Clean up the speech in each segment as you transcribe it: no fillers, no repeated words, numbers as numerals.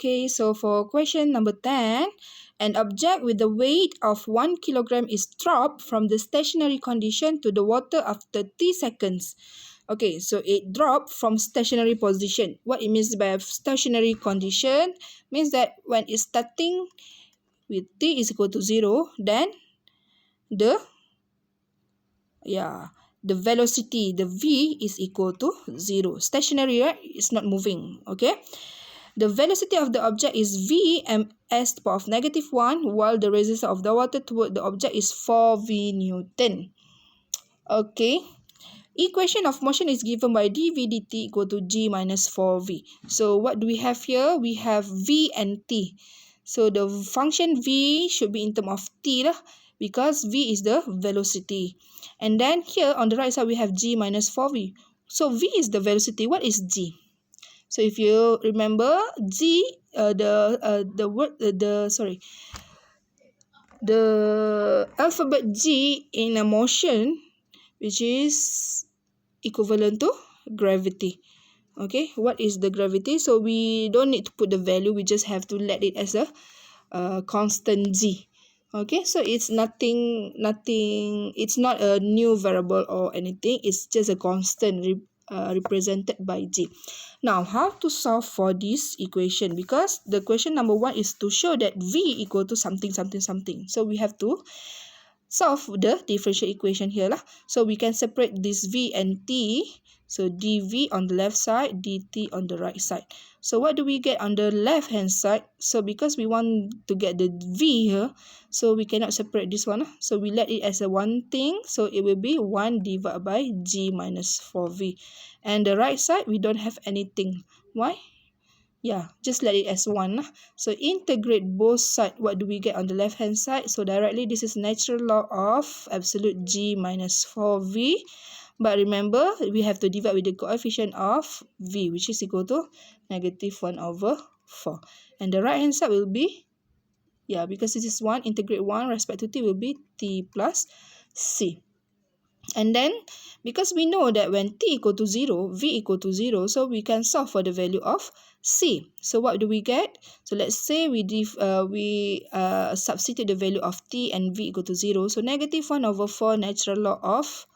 Okay, so for question number 10, an object with the weight of 1 kilogram is dropped from the stationary condition to the water after 30 seconds. Okay, so it dropped from stationary position. What it means by stationary condition means that when it's starting with t is equal to 0, then the velocity, the v is equal to 0. Stationary, right? It's not moving. Okay. The velocity of the object is v ms to the power of -1, while the resistance of the water toward the object is 4v Newton. Okay. Equation of motion is given by dv dt equal to g minus 4v. So what do we have here? We have v and t. So the function v should be in terms of t lah, because v is the velocity. And then here on the right side we have g minus 4v. So v is the velocity. What is g? So if you remember, g the alphabet g in a motion, which is equivalent to gravity. Okay, what is the gravity? So we don't need to put the value, we just have to let it as a constant g. Okay, so it's nothing, it's not a new variable or anything, it's just a constant represented by g. Now, how to solve for this equation? Because the question number 1 is to show that v equal to something, something, something. So we have to solve the differential equation here lah. So we can separate this v and t. So dv on the left side, dt on the right side. So what do we get on the left hand side? So because we want to get the v here, so we cannot separate this one. So we let it as a one thing. So it will be 1 divided by g minus 4v. And the right side, we don't have anything. Why? Yeah, just let it as 1. So integrate both sides. What do we get on the left hand side? So directly, this is natural log of absolute g minus 4v. But remember, we have to divide with the coefficient of v, which is equal to -1/4. And the right hand side will be, because this is 1, integrate 1 respect to t will be t plus c. And then, because we know that when t equal to 0, v equal to 0, so we can solve for the value of c. So what do we get? So let's say we substitute the value of t and v equal to 0. So -1/4 natural log of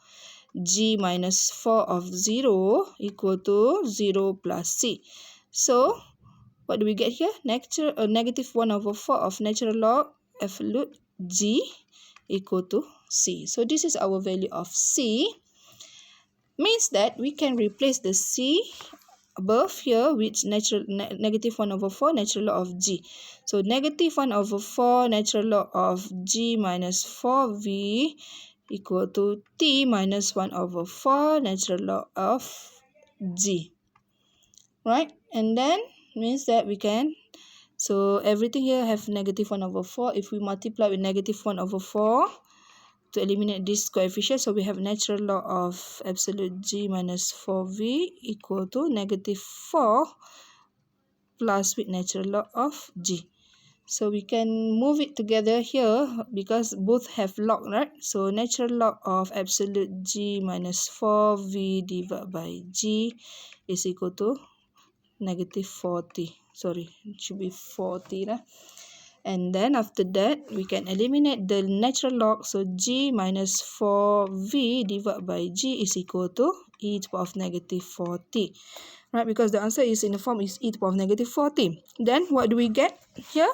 g minus 4 of 0 equal to 0 plus c. So what do we get here? -1/4 of natural log absolute g equal to c. So this is our value of c. Means that we can replace the c above here with -1/4 natural log of g. So -1/4 natural log of g minus 4v equal to t minus 1/4 natural log of g. Right? And then means that we can, so everything here have -1/4. If we multiply with -1/4 to eliminate this coefficient, so we have natural log of absolute g minus 4v equal to -4 plus with natural log of g. So we can move it together here because both have log, right? So natural log of absolute g minus 4v divided by g is equal to -40. Sorry, it should be 40 lah. And then after that, we can eliminate the natural log. So g minus 4v divided by g is equal to e to the power of -40. Right, because the answer is in the form is e to the power of -40. Then what do we get here?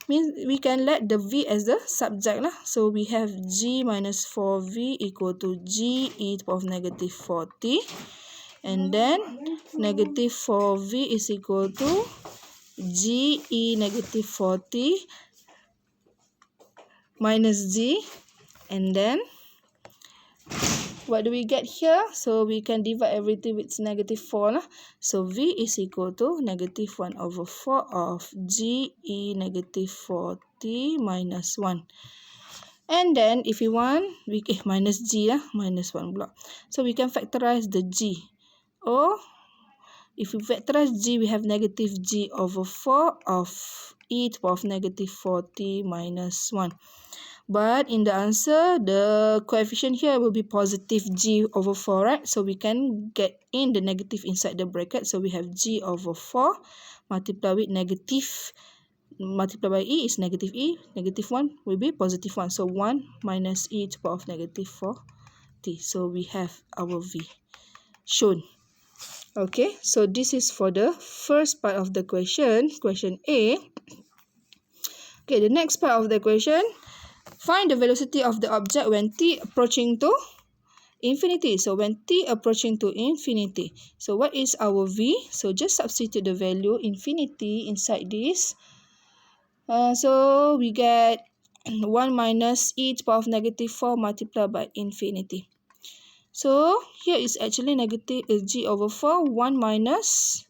Means we can let the v as the subject lah. So we have g minus 4v equal to g e to the power of -40. And then -4v is equal to g e -40 minus g. And then what do we get here? So we can divide everything with -4 lah. So v is equal to -1/4 of g e -40 minus 1. And then if we want, we minus g lah, -1 block. So we can factorize the g. Or if we factorize g, we have -g/4 of e to the power of -40 minus 1. But in the answer, the coefficient here will be positive g over 4, right? So we can get in the negative inside the bracket. So we have g over 4 multiplied with negative, multiplied by e is negative e. Negative 1 will be positive 1. So 1 minus e to the power of negative 4t. So we have our v shown. Okay, so this is for the first part of the question, question A. Okay, the next part of the question, find the velocity of the object when t approaching to infinity. So when t approaching to infinity. So what is our v? So just substitute the value infinity inside this. So we get 1 minus e to the power of negative 4 multiplied by infinity. So here is actually negative g over 4, 1 minus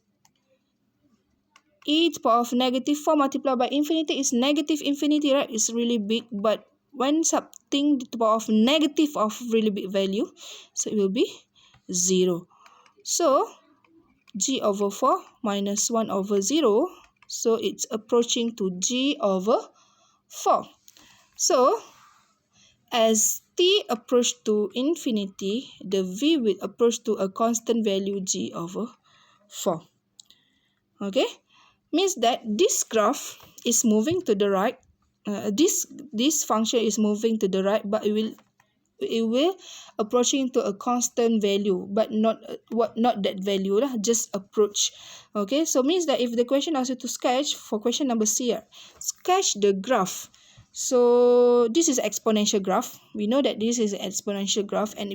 e to the power of negative 4 multiplied by infinity is negative infinity, right? It's really big, but when something to the power of negative of really big value, so it will be 0. So g over 4 minus 1 over 0, so it's approaching to g over 4. So as t approach to infinity, the v will approach to a constant value g over 4. Okay, means that this graph is moving to the right. This function is moving to the right, but it will approaching to a constant value, but not not that value lah, just approach. Okay, so means that if the question asks you to sketch for question number C, sketch the graph. So this is exponential graph. We know that this is an exponential graph, and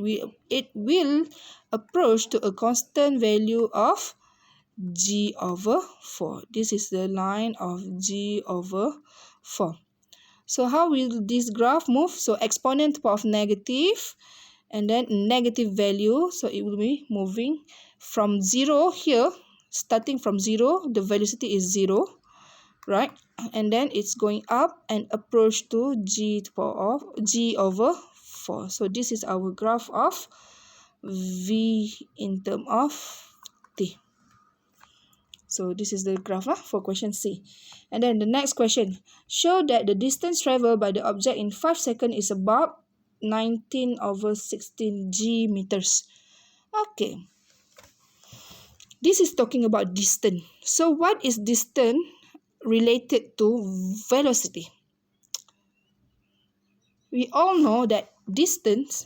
it will approach to a constant value of g over 4. This is the line of g over 4. So how will this graph move? So exponent to the power of negative and then negative value. So it will be moving from 0 here. Starting from 0, the velocity is 0, right? And then it's going up and approach to g to the power of g over 4. So this is our graph of v in terms of t. So this is the graph for question C. And then the next question. Show that the distance traveled by the object in 5 seconds is about 19 over 16 g meters. Okay. This is talking about distance. So what is distance related to velocity? We all know that distance,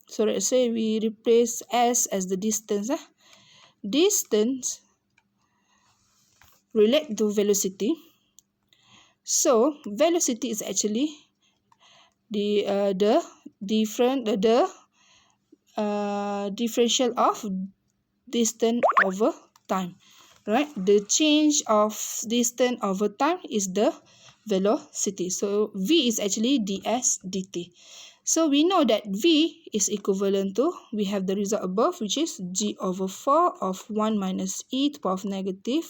so let's say we replace s as the distance. Distance relate to velocity. So velocity is actually the differential of distance over time, right? The change of distance over time is the velocity. So v is actually ds dt. So we know that v is equivalent to, we have the result above, which is g over 4 of 1 minus e to the power of negative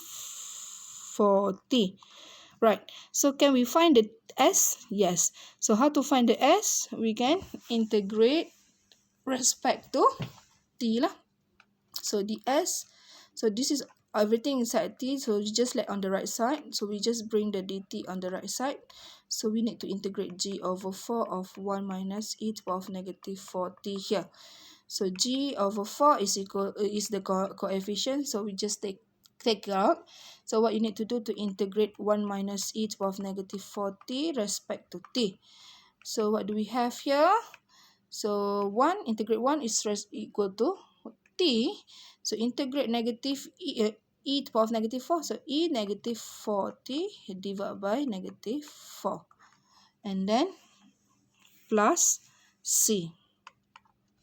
4t. Right, so can we find the s? Yes. So how to find the s? We can integrate respect to t lah. So the s, so this is everything inside t, so you just let on the right side. So we just bring the dt on the right side. So we need to integrate g over 4 of 1 minus e to the power of negative 4t here. So g over 4 is equal is the coefficient, so we just take out. So what you need to do to integrate 1 minus e to the power of negative 4t respect to t. So what do we have here? So 1, integrate 1 is equal to t. So integrate negative e to the power of negative 4. So e negative 4t divided by negative 4. And then plus c.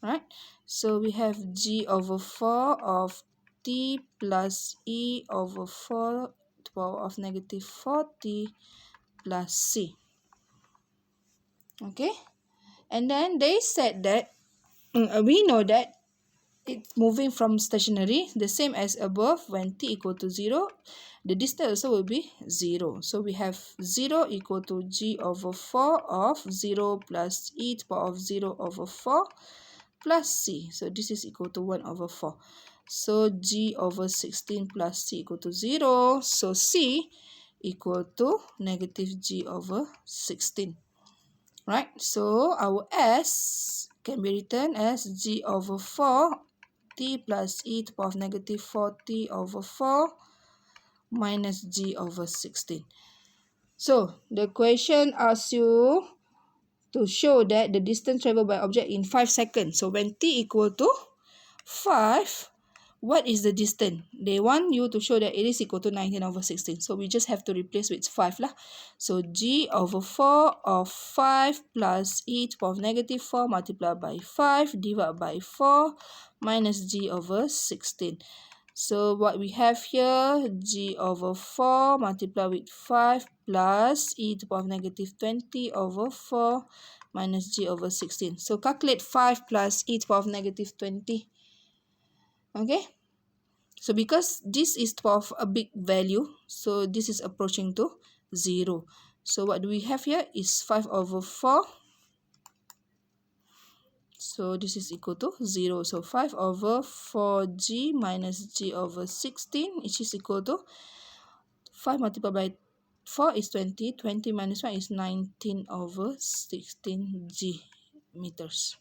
Right? So we have g over 4 of t plus e over 4 to the power of negative 4t plus c. Okay? And then they said that we know that it's moving from stationary, the same as above. When t equal to 0, the distance also will be 0. So we have 0 equal to g over 4 of 0 plus e to the power of 0 over 4 plus c. So this is equal to 1 over 4. So g over 16 plus c equal to 0. So c equal to negative g over 16. Right, so our S can be written as G over 4 t plus e to the power of negative 4t over 4 minus G over 16. So, the question asks you to show that the distance traveled by object in 5 seconds. So, when t equal to 5, what is the distance? They want you to show that it is equal to 19 over 16. So, we just have to replace with 5 lah. So, G over 4 of 5 plus e to the power of negative 4 multiplied by 5 divided by 4 minus G over 16. So, what we have here, G over 4 multiplied with 5 plus e to the power of negative 20 over 4 minus G over 16. So, calculate 5 plus e to the power of negative 20. Okay. So, because this is to the power of a big value, so this is approaching to 0. So, what do we have here is 5 over 4. So, this is equal to 0. So, 5 over 4g minus g over 16, which is equal to 5 multiplied by 4 is 20. 20 minus 1 is 19 over 16g meters.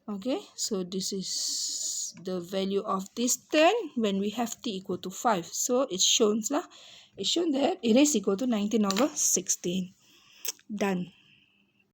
Okay, so this is the value of distance when we have t equal to 5. So, it's shown that it is equal to 19 over 16. Done.